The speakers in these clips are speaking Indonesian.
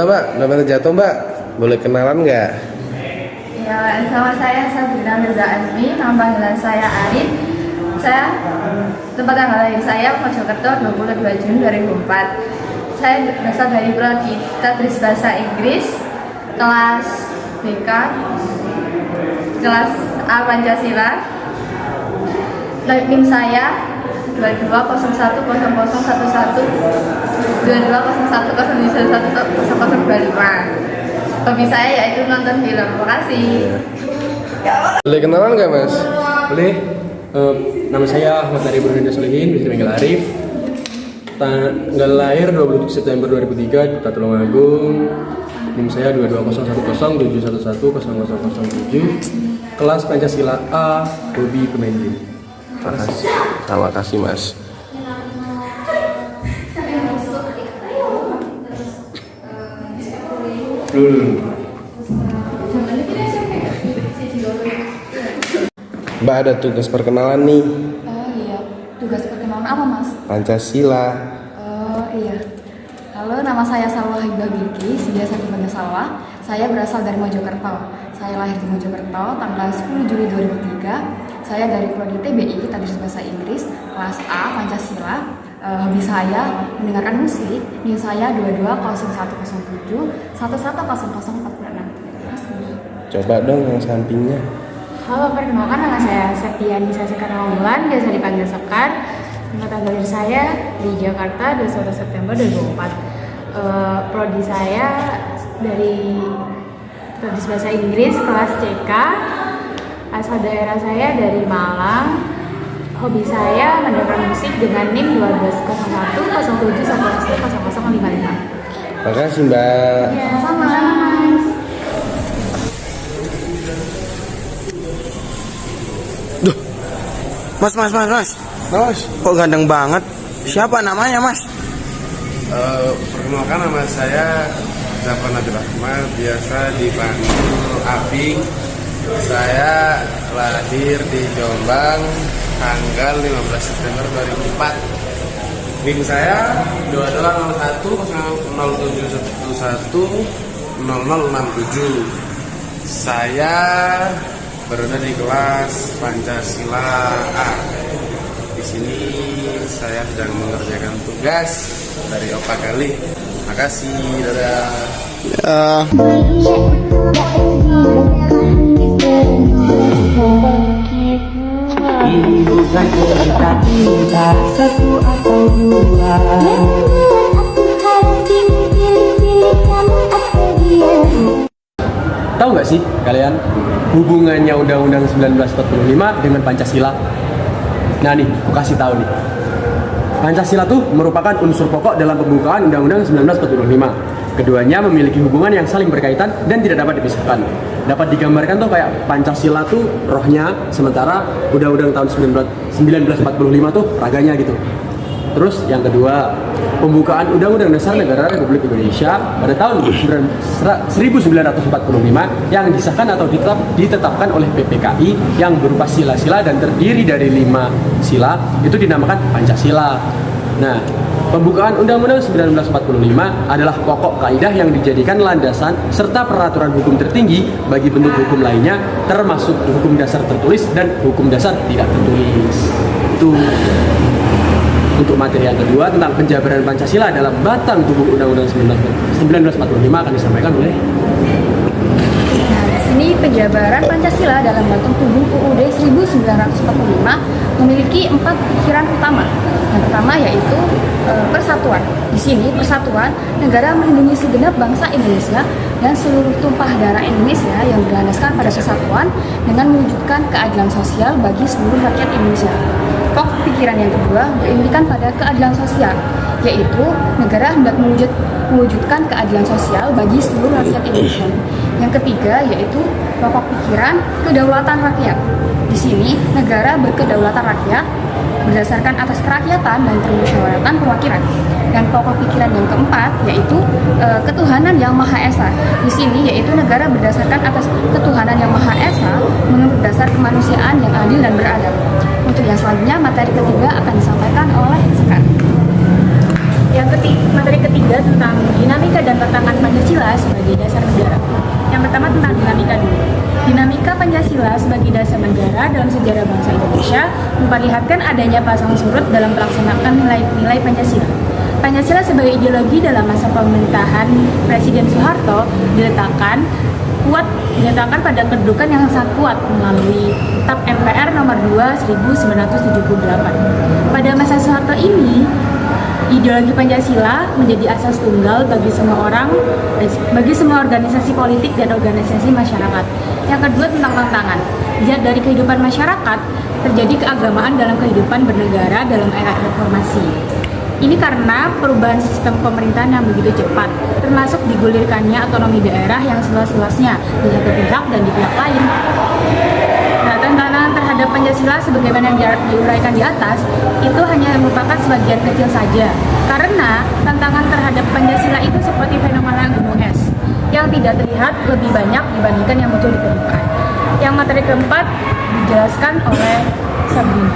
Mbak, namanya jatuh mbak, boleh kenalan nggak? Ya, sama saya Sabrina Mirza Azmi, nama panggilan saya Arin. Saya tempat tanggal lahir saya Mojokerto 22 Juni 2004. Saya berasal dari prodi Tadris Bahasa Inggris kelas BK, kelas A Pancasila. NIM saya 22010011 2201001025. Hobi saya yaitu nonton film. Terima kasih. Boleh kenalan nggak mas? Boleh. Nama saya Ahmad Arif Nurudin Solihin, bisa dipanggil Arif. Tanggal lahir 27 September 2003 di Kota Tulungagung. NIM saya 220111001007. Kelas Pancasila A, hobi pemain game. Makasih. Terima kasih mas. Mbak ada tugas perkenalan nih. Oh iya, tugas perkenalan apa mas? Pancasila. Oh iya. Halo, nama saya Salwa Hibah Bilki, biasa dipanggil Salwa. Saya berasal dari Mojokerto. Saya lahir di Mojokerto tanggal 10 Juli 2003. Saya dari prodi TBI, Tadris Bahasa Inggris, kelas A Pancasila. Hobi saya mendengarkan musik. NIM saya 220107110046. Coba dong yang sampingnya. Halo, perkenalkan nama saya Septiani Sasekara Wulan, biasa dipanggil Sekar. Tempat tanggal lahir saya di Jakarta 21 September 2004. Prodi saya dari Tadris Bahasa Inggris kelas CK. Asal daerah saya dari Malang. Hobi saya mendengarkan musik dengan NIM 120107110055. Makasih mbak. Ya, sama-sama mas. Duh, mas, kok ganteng banget? Siapa namanya mas? Perkenalkan nama saya Zafar Nabil Ahmad, biasa dipanggil Aping. Saya lahir di Jombang tanggal 15 September 2004. NIM saya 220107110067. Saya berada di kelas Pancasila A. Di sini saya sedang mengerjakan tugas dari Opa Kali. Makasih, dadah. Ini bukan cerita cinta satu atau dua. Tahu nggak sih kalian hubungannya Undang-Undang 1945 dengan Pancasila? Nah nih, aku kasih tahu nih. Pancasila tuh merupakan unsur pokok dalam pembukaan Undang-Undang 1945. Keduanya memiliki hubungan yang saling berkaitan dan tidak dapat dipisahkan. Dapat digambarkan tuh kayak Pancasila tuh rohnya, sementara Undang-Undang tahun 1945 tuh raganya gitu. Terus yang kedua, pembukaan Undang-Undang Dasar Negara Republik Indonesia pada tahun 1945 yang disahkan atau ditetapkan oleh PPKI yang berupa sila-sila dan terdiri dari 5 sila, itu dinamakan Pancasila. Nah, pembukaan Undang-Undang 1945 adalah pokok kaidah yang dijadikan landasan serta peraturan hukum tertinggi bagi bentuk hukum lainnya, termasuk hukum dasar tertulis dan hukum dasar tidak tertulis. Itu untuk materi yang kedua tentang penjabaran Pancasila dalam batang tubuh Undang-Undang 1945 akan disampaikan oleh. Nah, di sini penjabaran Pancasila dalam batang tubuh UUD 1945 memiliki 4 pikiran utama. Yang pertama yaitu persatuan. Di sini persatuan negara melindungi segenap bangsa Indonesia dan seluruh tumpah darah Indonesia yang berlandaskan pada persatuan dengan mewujudkan keadilan sosial bagi seluruh rakyat Indonesia. Pokok pikiran yang kedua berimpikan pada keadilan sosial, yaitu negara hendak mewujudkan keadilan sosial bagi seluruh rakyat Indonesia. Yang ketiga yaitu pokok pikiran kedaulatan rakyat. Di sini negara berkedaulatan rakyat berdasarkan atas kerakyatan dan permusyawaratan perwakilan. Dan pokok pikiran yang keempat yaitu ketuhanan yang Maha Esa. Di sini yaitu negara berdasarkan atas ketuhanan yang Maha Esa menurut dasar kemanusiaan yang adil dan beradab. Untuk yang selanjutnya materi ketiga akan disampaikan oleh Sekar. Materi ketiga tentang dinamika dan tantangan Pancasila sebagai dasar negara. Yang pertama tentang dinamika dulu. Dinamika Pancasila sebagai dasar negara dalam sejarah bangsa Indonesia memperlihatkan adanya pasang surut dalam pelaksanaan nilai-nilai Pancasila. Pancasila sebagai ideologi dalam masa pemerintahan Presiden Soeharto diletakkan pada kedudukan yang sangat kuat melalui TAP MPR nomor 2 1978. Pada masa Soeharto ini, ideologi Pancasila menjadi asas tunggal bagi semua organisasi politik dan organisasi masyarakat. Yang kedua tentang tantangan. Dari kehidupan masyarakat terjadi keagamaan dalam kehidupan bernegara dalam era reformasi. Ini karena perubahan sistem pemerintahan yang begitu cepat, termasuk digulirkannya otonomi daerah yang seluas-luasnya di satu pihak dan di pihak lain. Nah, tantangan terhadap Pancasila sebagaimana yang diuraikan di atas itu hanya merupakan sebagian kecil saja, karena tantangan terhadap Pancasila itu seperti fenomena gunung es yang tidak terlihat lebih banyak dibandingkan yang muncul di permukaan. Yang materi keempat dijelaskan oleh Sabrina.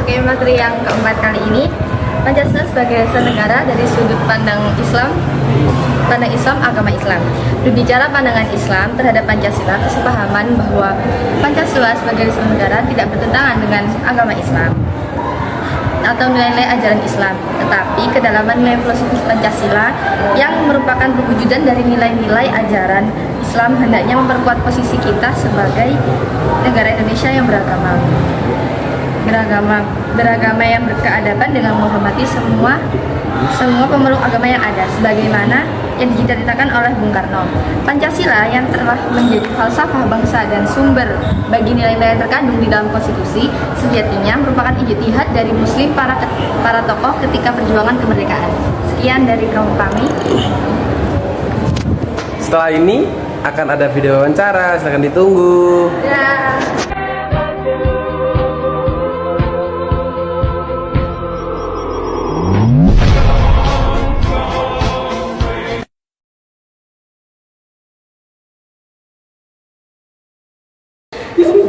Oke, materi yang keempat kali ini Pancasila sebagai dasar negara dari sudut pandang Islam, agama Islam. Berbicara pandangan Islam terhadap Pancasila, kesepahaman bahwa Pancasila sebagai dasar negara tidak bertentangan dengan agama Islam atau nilai-nilai ajaran Islam, tetapi kedalaman nilai filosofis Pancasila yang merupakan perwujudan dari nilai-nilai ajaran Islam hendaknya memperkuat posisi kita sebagai negara Indonesia yang beragama yang berkeadaban dengan menghormati semua pemeluk agama yang ada, sebagaimana yang dicita-citakan oleh Bung Karno. Pancasila yang telah menjadi falsafah bangsa dan sumber bagi nilai-nilai yang terkandung di dalam konstitusi sejatinya merupakan ijtihad dari Muslim para tokoh ketika perjuangan kemerdekaan. Sekian dari kaum kami. Setelah ini akan ada video wawancara, silahkan ditunggu. Ya.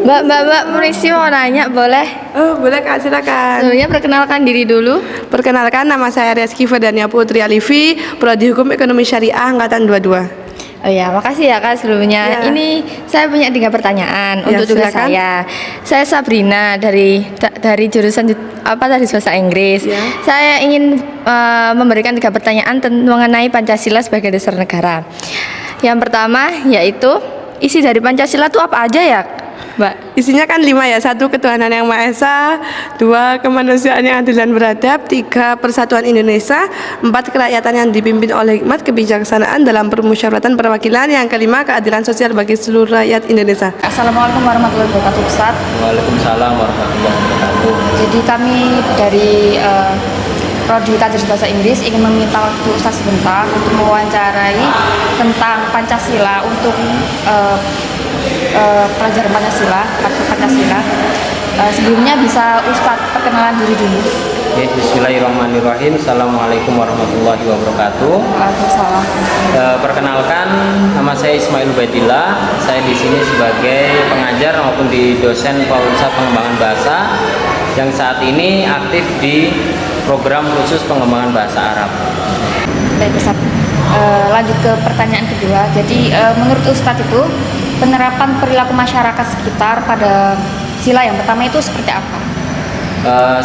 Mbak, permisi mau nanya, boleh? Oh, boleh Kak, silakan. Sebelumnya perkenalkan diri dulu. Perkenalkan, nama saya Reski Ferdania Putri Alifi, Prodi Hukum Ekonomi Syariah Angkatan 22. Oh ya, makasih ya Kak sebelumnya. Ya. Ini saya punya 3 pertanyaan Ya, untuk tugas silakan. Saya Sabrina dari jurusan dari bahasa Inggris. Ya. Saya ingin memberikan 3 pertanyaan mengenai Pancasila sebagai dasar negara. Yang pertama yaitu isi dari Pancasila itu apa aja ya, Mbak? Isinya kan 5 ya, 1 ketuhanan yang Maha Esa, 2 kemanusiaan yang adil dan beradab, 3 persatuan Indonesia, 4 kerakyatan yang dipimpin oleh hikmat kebijaksanaan dalam permusyawaratan perwakilan, yang kelima keadilan sosial bagi seluruh rakyat Indonesia. Assalamualaikum warahmatullahi wabarakatuh, Ustaz. Waalaikumsalam warahmatullahi wabarakatuh. Jadi kami dari Prodi Tadris Bahasa Inggris ingin meminta waktu Ustaz sebentar untuk mewawancarai tentang Pancasila untuk pelajaran Pancasila, kartu Pancasila. Sebelumnya bisa Ustadz perkenalan diri dulu. Ya, bismillahirrahmanirrahim. Assalamualaikum warahmatullahi wabarakatuh. Waalaikumsalam. Perkenalkan, nama saya Ismail Ubaidillah. Saya di sini sebagai pengajar maupun di dosen Pusat Pengembangan Bahasa yang saat ini aktif di program khusus pengembangan bahasa Arab. Baik Ustadz, lanjut ke pertanyaan kedua. Jadi menurut Ustadz itu penerapan perilaku masyarakat sekitar pada sila yang pertama itu seperti apa?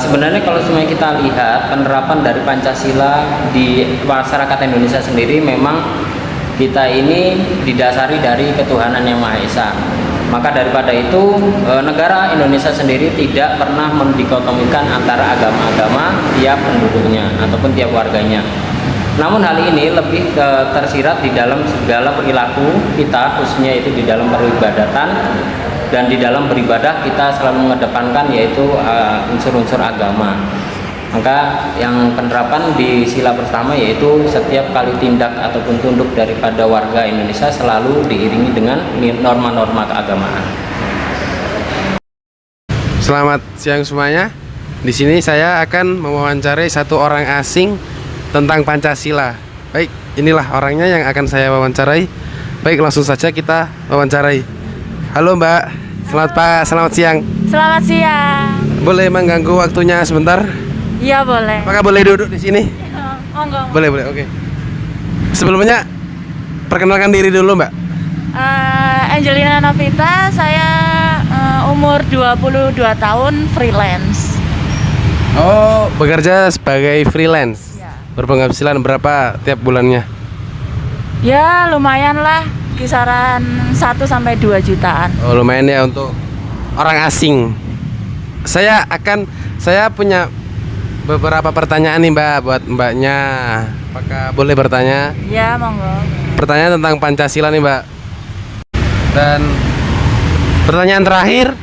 Sebenarnya kalau semuanya kita lihat penerapan dari Pancasila di masyarakat Indonesia sendiri, memang kita ini didasari dari ketuhanan yang Maha Esa. Maka daripada itu negara Indonesia sendiri tidak pernah mendikotomikan antara agama-agama tiap penduduknya ataupun tiap warganya. Namun hal ini lebih tersirat di dalam segala perilaku kita, khususnya itu di dalam peribadatan, dan di dalam beribadah kita selalu mengedepankan yaitu unsur-unsur agama. Maka yang penerapan di sila pertama yaitu setiap kali tindak ataupun tunduk daripada warga Indonesia selalu diiringi dengan norma-norma keagamaan. Selamat siang semuanya. Di sini saya akan mewawancarai satu orang asing tentang Pancasila. Baik, inilah orangnya yang akan saya wawancarai. Baik, langsung saja kita wawancarai. Halo Mbak, selamat siang. Selamat siang. Boleh mengganggu waktunya sebentar? Iya boleh. Apakah boleh duduk di sini? Monggo. Boleh, boleh, oke. Sebelumnya, perkenalkan diri dulu, Mbak. Angelina Novita, saya umur 22 tahun, freelance. Oh, bekerja sebagai freelance. Ya. Berpenghasilan berapa tiap bulannya? Ya, lumayan lah, kisaran 1 sampai 2 jutaan. Oh, lumayan ya untuk orang asing. Saya punya beberapa pertanyaan nih, Mbak, buat Mbaknya. Apakah boleh bertanya? Ya, monggo. Pertanyaan tentang Pancasila nih, Mbak. Dan pertanyaan terakhir,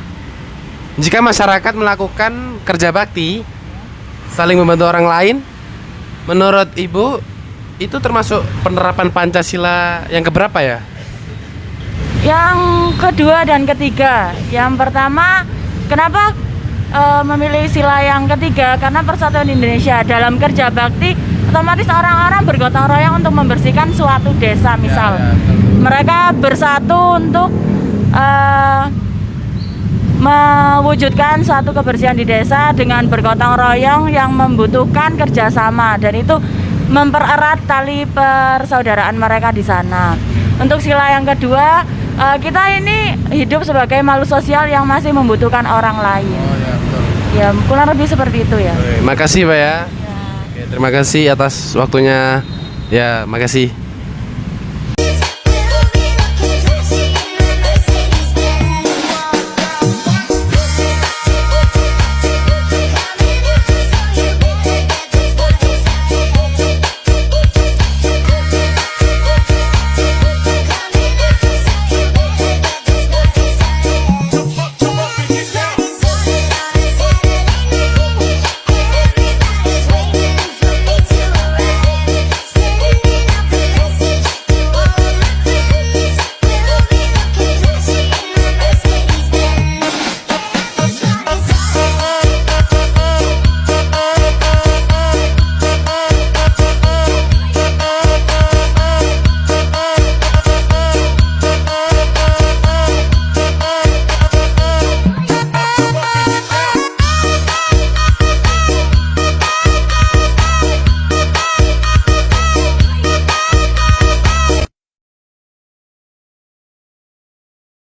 jika masyarakat melakukan kerja bakti, saling membantu orang lain, menurut Ibu itu termasuk penerapan Pancasila yang keberapa ya? Yang kedua dan ketiga. Yang pertama, kenapa memilih sila yang ketiga? Karena Persatuan Indonesia dalam kerja bakti, otomatis orang-orang bergotong royong untuk membersihkan suatu desa, misal. Mereka bersatu untuk mewujudkan suatu kebersihan di desa dengan bergotong royong yang membutuhkan kerjasama, dan itu mempererat tali persaudaraan mereka di sana. Untuk sila yang kedua, kita ini hidup sebagai makhluk sosial yang masih membutuhkan orang lain. Oh ya, betul. Ya, kurang lebih seperti itu ya. Makasih, Pak ya. Oke, terima kasih atas waktunya. Ya, makasih.